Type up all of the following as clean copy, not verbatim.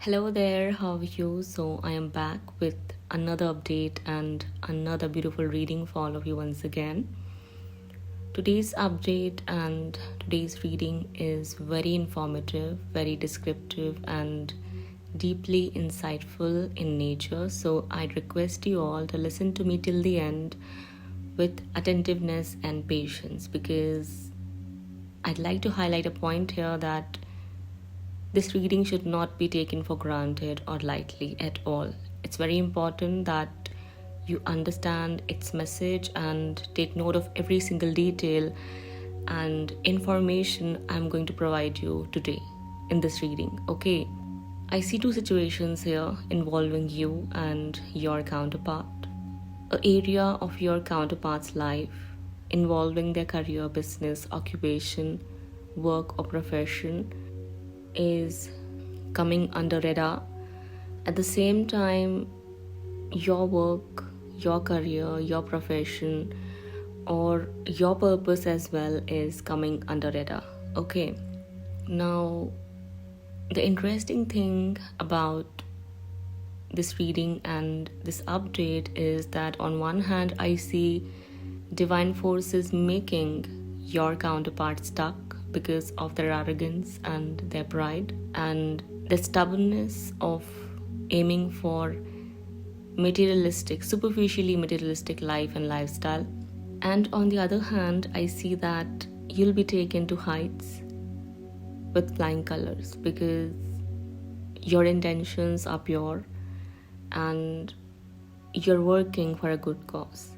Hello there, how are you? So, I am back with another update and another beautiful reading for all of you once again. Today's update and today's reading is very informative, very descriptive, and deeply insightful in nature. So, I'd request you all to listen to me till the end with attentiveness and patience because I'd like to highlight a point here that this reading should not be taken for granted or lightly at all. It's very important that you understand its message and take note of every single detail and information I'm going to provide you today in this reading. Okay, I see two situations here involving you and your counterpart. An area of your counterpart's life involving their career, business, occupation, work, or profession is coming under radar. At the same time, your work, your career, your profession, or your purpose as well is coming under radar. Okay, now the interesting thing about this reading and this update is that on one hand, I see divine forces making your counterpart stuck because of their arrogance and their pride and the stubbornness of aiming for superficially materialistic life and lifestyle. And on the other hand, I see that you'll be taken to heights with flying colors because your intentions are pure and you're working for a good cause.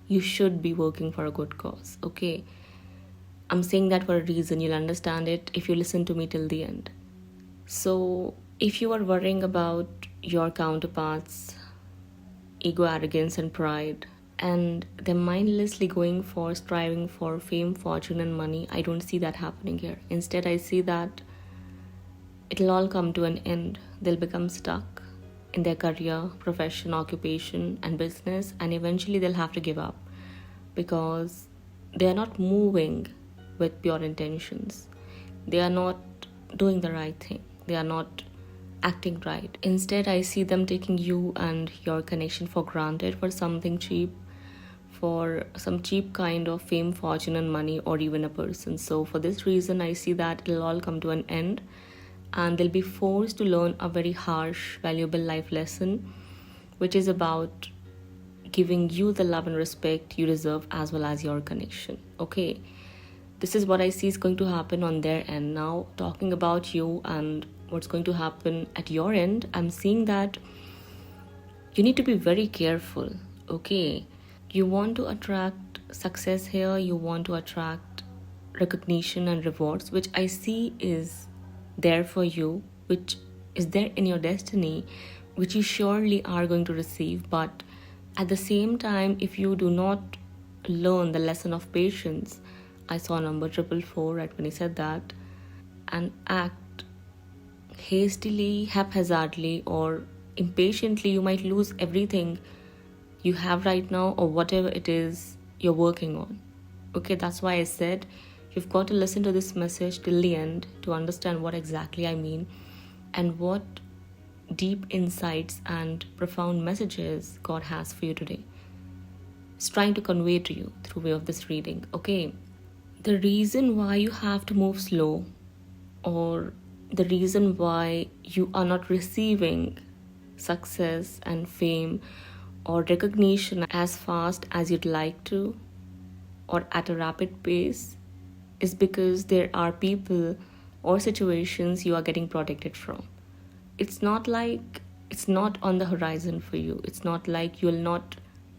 You should be working for a good cause, okay? I'm saying that for a reason. You'll understand it if you listen to me till the end. So, if you are worrying about your counterparts' ego, arrogance, and pride, and they're mindlessly going for striving for fame, fortune, and money, I don't see that happening here. Instead, I see that it'll all come to an end. They'll become stuck in their career, profession, occupation, and business, and eventually they'll have to give up because they are not moving with pure intentions. They are not doing the right thing. They are not acting right. Instead, I see them taking you and your connection for granted for something cheap, for some cheap kind of fame, fortune, and money, or even a person. So, for this reason, I see that it'll all come to an end and they'll be forced to learn a very harsh, valuable life lesson, which is about giving you the love and respect you deserve as well as your connection. Okay. This is what I see is going to happen on their end. Now, talking about you and what's going to happen at your end, I'm seeing that you need to be very careful, okay? You want to attract success here, you want to attract recognition and rewards, which I see is there for you, which is there in your destiny, which you surely are going to receive. But at the same time, if you do not learn the lesson of patience, I saw number 444 right when he said that, and act hastily, haphazardly, or impatiently, you might lose everything you have right now or whatever it is you're working on. Okay, that's why I said you've got to listen to this message till the end to understand what exactly I mean and what deep insights and profound messages God has for you today. It's trying to convey to you through way of this reading. Okay. The reason why you have to move slow, or the reason why you are not receiving success and fame or recognition as fast as you'd like to or at a rapid pace is because there are people or situations you are getting protected from. It's not like it's not on the horizon for you. It's not like you'll not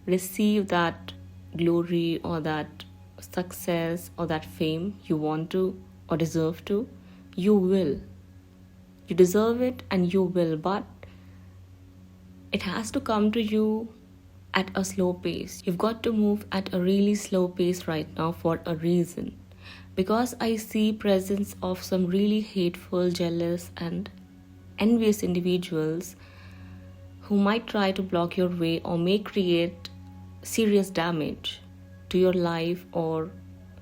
receive that glory or that success or that fame you want to or deserve to. You will. You deserve it and you will, but it has to come to you at a slow pace. You've got to move at a really slow pace right now for a reason. Because I see presence of some really hateful, jealous, and envious individuals who might try to block your way or may create serious damage to your life or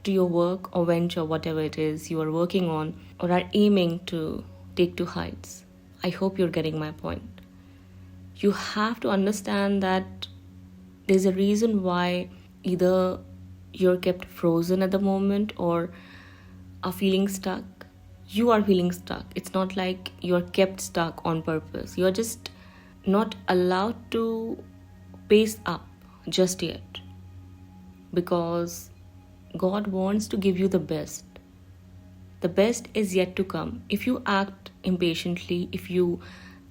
to your work or venture, whatever it is you are working on or are aiming to take to heights. I hope you're getting my point. You have to understand that there's a reason why either you're kept frozen at the moment or are feeling stuck. You are feeling stuck. It's not like you're kept stuck on purpose. You're just not allowed to pace up just yet, because God wants to give you the best. The best is yet to come. If you act impatiently, if you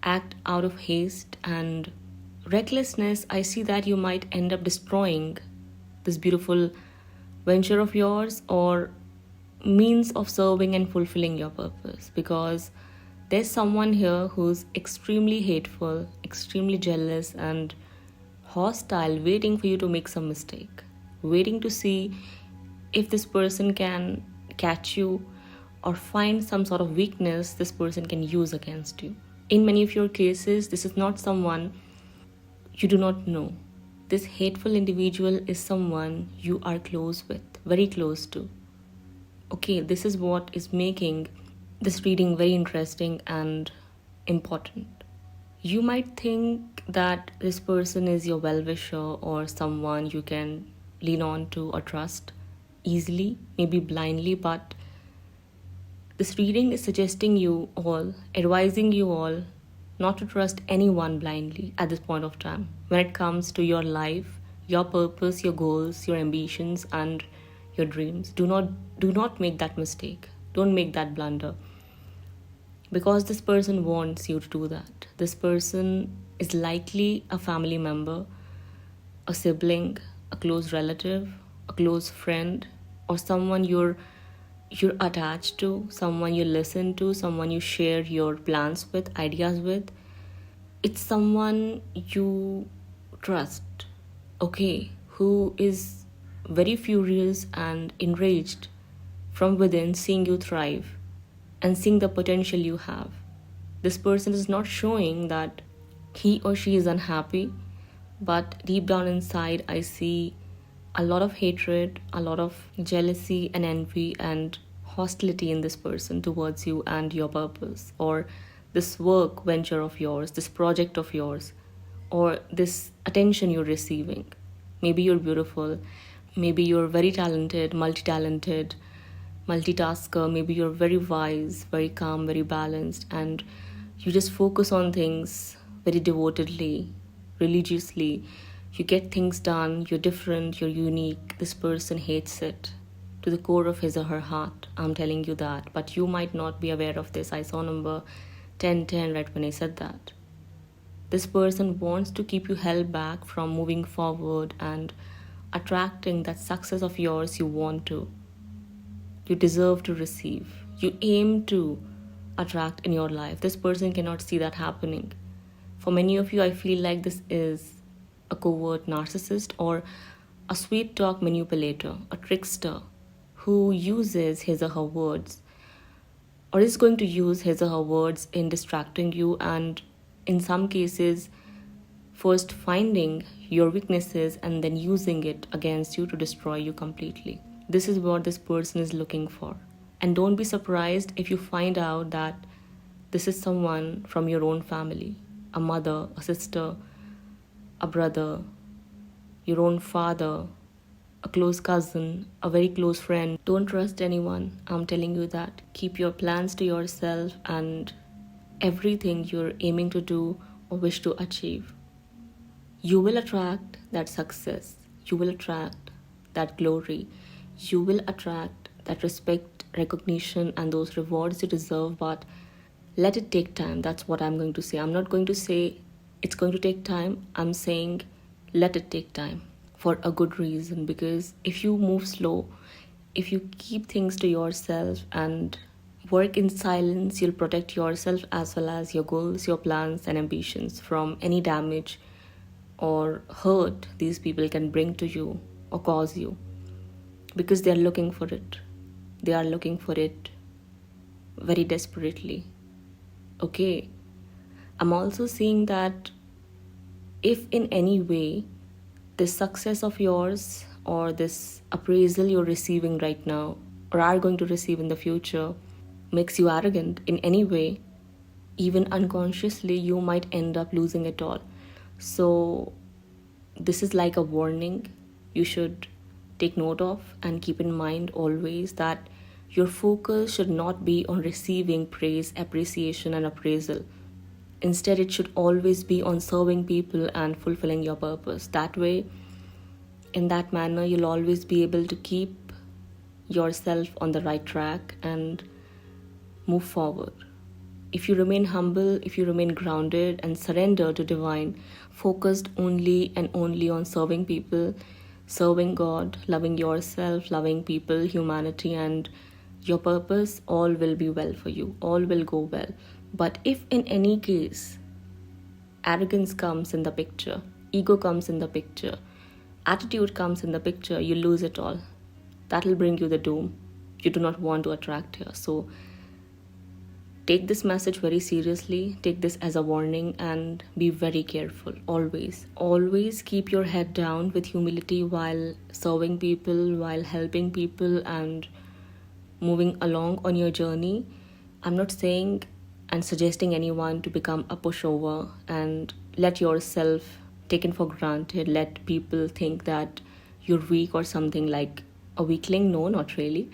act out of haste and recklessness, I see that you might end up destroying this beautiful venture of yours or means of serving and fulfilling your purpose, because there's someone here who's extremely hateful, extremely jealous and hostile, waiting for you to make some mistake, waiting to see if this person can catch you or find some sort of weakness this person can use against you. In many of your cases, this is not someone you do not know. This hateful individual is someone you are close with, very close to. Okay, this is what is making this reading very interesting and important. You might think that this person is your well-wisher or someone you can lean on to or trust easily, maybe blindly, but this reading is suggesting you all, advising you all not to trust anyone blindly at this point of time. When it comes to your life, your purpose, your goals, your ambitions, and your dreams, do not make that mistake. Don't make that blunder. Because this person wants you to do that. This person is likely a family member, a sibling, a close relative, a close friend, or someone you're attached to, someone you listen to, someone you share your plans with, ideas with. It's someone you trust, okay, who is very furious and enraged from within, seeing you thrive and seeing the potential you have. This person is not showing that he or she is unhappy, but deep down inside, I see a lot of hatred, a lot of jealousy and envy and hostility in this person towards you and your purpose, or this work venture of yours, this project of yours, or this attention you're receiving. Maybe you're beautiful, maybe you're very talented, multi-talented, multitasker, maybe you're very wise, very calm, very balanced, and you just focus on things very devotedly, religiously. You get things done, you're different, you're unique. This person hates it to the core of his or her heart. I'm telling you that. But you might not be aware of this. I saw number 1010 right when I said that. This person wants to keep you held back from moving forward and attracting that success of yours you want to. You deserve to receive. You aim to attract in your life. This person cannot see that happening. For many of you, I feel like this is a covert narcissist or a sweet talk manipulator, a trickster who uses his or her words, or is going to use his or her words in distracting you, and in some cases first finding your weaknesses and then using it against you to destroy you completely. This is what this person is looking for. And don't be surprised if you find out that this is someone from your own family, a mother, a sister, a brother, your own father, a close cousin, a very close friend. Don't trust anyone. I'm telling you that. Keep your plans to yourself and everything you're aiming to do or wish to achieve. You will attract that success. You will attract that glory. You will attract that respect, recognition, and those rewards you deserve, but let it take time. That's what I'm going to say. I'm not going to say it's going to take time. I'm saying let it take time for a good reason, because if you move slow, if you keep things to yourself and work in silence, you'll protect yourself as well as your goals, your plans and ambitions from any damage or hurt these people can bring to you or cause you, because they're looking for it. They are looking for it very desperately. Okay, I'm also seeing that if in any way this success of yours or this appraisal you're receiving right now or are going to receive in the future makes you arrogant in any way, even unconsciously you might end up losing it all. So this is like a warning you should take note of and keep in mind always, that your focus should not be on receiving praise, appreciation, and appraisal. Instead, it should always be on serving people and fulfilling your purpose. That way, in that manner, you'll always be able to keep yourself on the right track and move forward. If you remain humble, if you remain grounded and surrender to divine, focused only and only on serving people, serving God, loving yourself, loving people, humanity, and your purpose, all will be well for you. All will go well. But if in any case, arrogance comes in the picture, ego comes in the picture, attitude comes in the picture, you lose it all. That will bring you the doom you do not want to attract here. So take this message very seriously, take this as a warning, and be very careful. Always keep your head down with humility while serving people, while helping people and moving along on your journey. I'm not saying and suggesting anyone to become a pushover and let yourself taken for granted, let people think that you're weak or something, like a weakling. No, not really.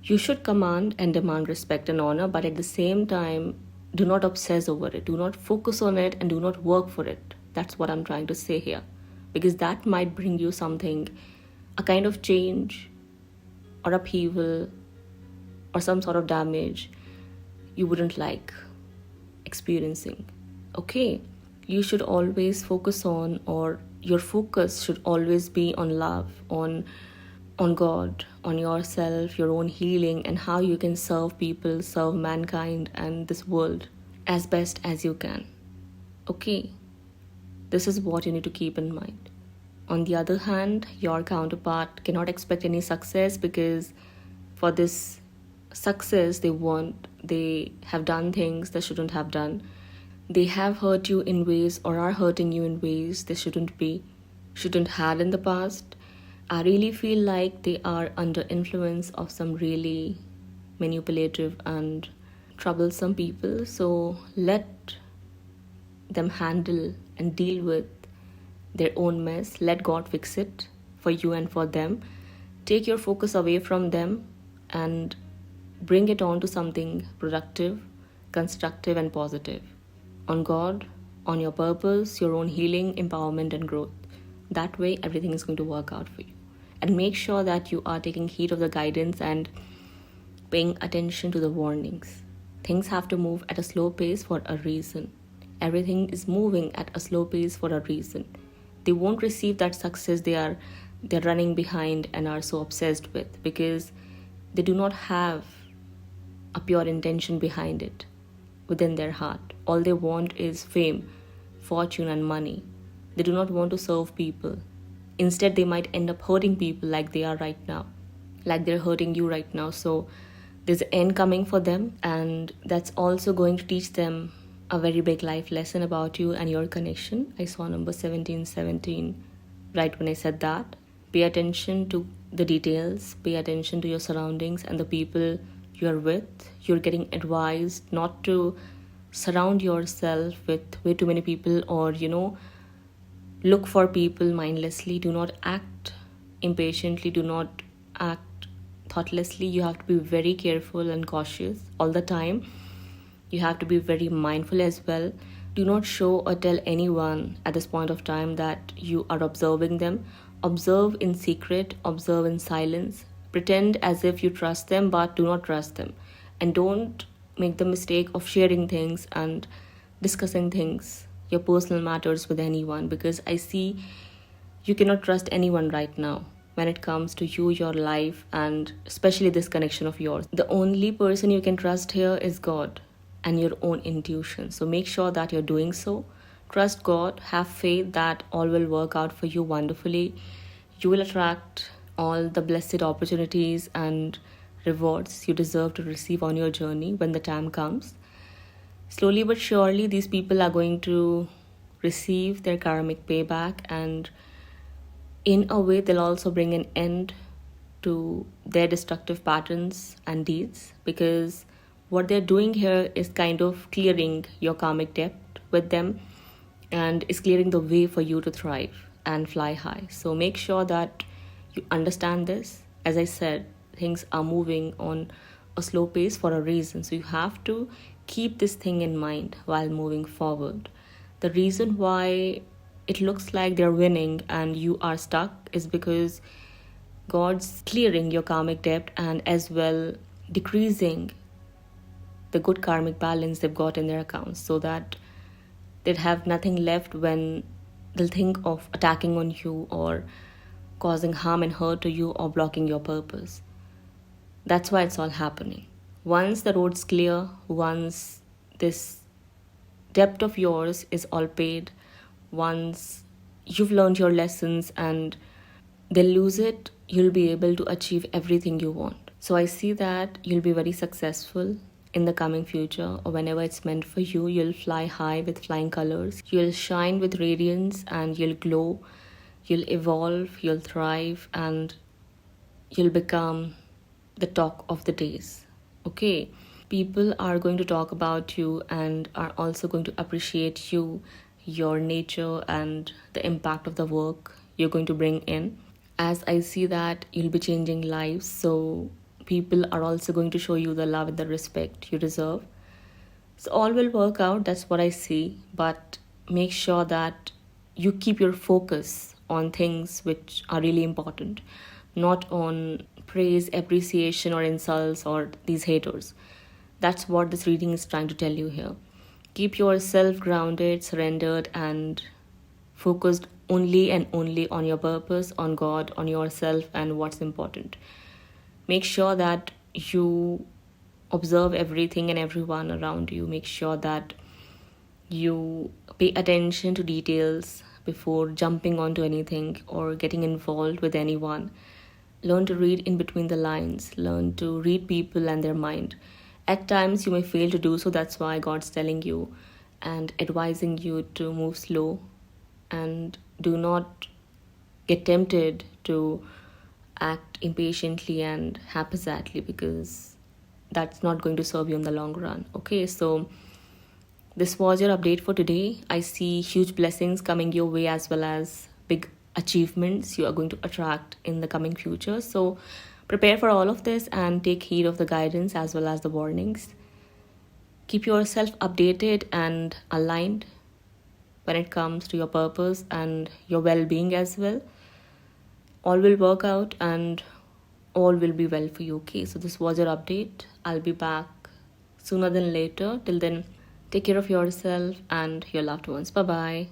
You should command and demand respect and honor, but at the same time, do not obsess over it. Do not focus on it and do not work for it. That's what I'm trying to say here. Because that might bring you something, a kind of change or upheaval or some sort of damage you wouldn't like experiencing. Okay, you should always focus on, or your focus should always be on love, on God, on yourself, your own healing, and how you can serve people, serve mankind and this world as best as you can. Okay, this is what you need to keep in mind. On the other hand, your counterpart cannot expect any success, because for this success they have done things they shouldn't have done. They have hurt you in ways, or are hurting you in ways they shouldn't had in the past. I really feel like they are under influence of some really manipulative and troublesome people. So let them handle and deal with their own mess. Let God fix it for you and for them. Take your focus away from them and bring it on to something productive, constructive, and positive. On God, on your purpose, your own healing, empowerment, and growth. That way, everything is going to work out for you. And make sure that you are taking heed of the guidance and paying attention to the warnings. Things have to move at a slow pace for a reason. Everything is moving at a slow pace for a reason. They won't receive that success they're running behind and are so obsessed with, because they do not have a pure intention behind it within their heart. All they want is fame, fortune, and money. They do not want to serve people. Instead, they might end up hurting people like they are right now, like they're hurting you right now. So there's an end coming for them, and that's also going to teach them a very big life lesson about you and your connection. I saw number 1717 right when I said that. Pay attention to the details, pay attention to your surroundings and the people you're with. You're getting advised not to surround yourself with way too many people, or look for people mindlessly. Do not act impatiently, do not act thoughtlessly. You have to be very careful and cautious all the time. You have to be very mindful as well. Do not show or tell anyone at this point of time that you are observing them. Observe in secret, observe in silence. Pretend as if you trust them, but do not trust them. And don't make the mistake of sharing things and discussing things, your personal matters, with anyone, because I see you cannot trust anyone right now when it comes to you, your life, and especially this connection of yours. The only person you can trust here is God and your own intuition. So make sure that you're doing so. Trust God, have faith that all will work out for you wonderfully. You will attract all the blessed opportunities and rewards you deserve to receive on your journey when the time comes. Slowly but surely, these people are going to receive their karmic payback, and in a way, they'll also bring an end to their destructive patterns and deeds, because what they're doing here is kind of clearing your karmic debt with them, and is clearing the way for you to thrive and fly high. So make sure that you understand this. As I said, things are moving on a slow pace for a reason. So you have to keep this thing in mind while moving forward. The reason why it looks like they're winning and you are stuck is because God's clearing your karmic debt and as well decreasing the good karmic balance they've got in their accounts, so that they'd have nothing left when they'll think of attacking on you or causing harm and hurt to you or blocking your purpose. That's why it's all happening. Once the road's clear, once this debt of yours is all paid, once you've learned your lessons and they'll lose it, you'll be able to achieve everything you want. So I see that you'll be very successful in the coming future, or whenever it's meant for you. You'll fly high with flying colors. You'll shine with radiance and you'll glow. You'll evolve, you'll thrive, and you'll become the talk of the days. Okay? People are going to talk about you and are also going to appreciate you, your nature, and the impact of the work you're going to bring in. As I see that you'll be changing lives, so people are also going to show you the love and the respect you deserve. So all will work out, that's what I see. But make sure that you keep your focus on things which are really important, not on praise, appreciation, or insults, or these haters. That's what this reading is trying to tell you here. Keep yourself grounded, surrendered, and focused only and only on your purpose, on God, on yourself, and what's important. Make sure that you observe everything and everyone around you. Make sure that you pay attention to details before jumping onto anything or getting involved with anyone. Learn to read in between the lines. Learn to read people and their mind. At times you may fail to do so. That's why God's telling you and advising you to move slow, and do not get tempted to act impatiently and haphazardly, because that's not going to serve you in the long run. Okay, so this was your update for today. I see huge blessings coming your way, as well as big achievements you are going to attract in the coming future. So prepare for all of this and take heed of the guidance as well as the warnings. Keep yourself updated and aligned when it comes to your purpose and your well-being as well. All will work out and all will be well for you. Okay, so this was your update. I'll be back sooner than later. Till then, take care of yourself and your loved ones. Bye-bye.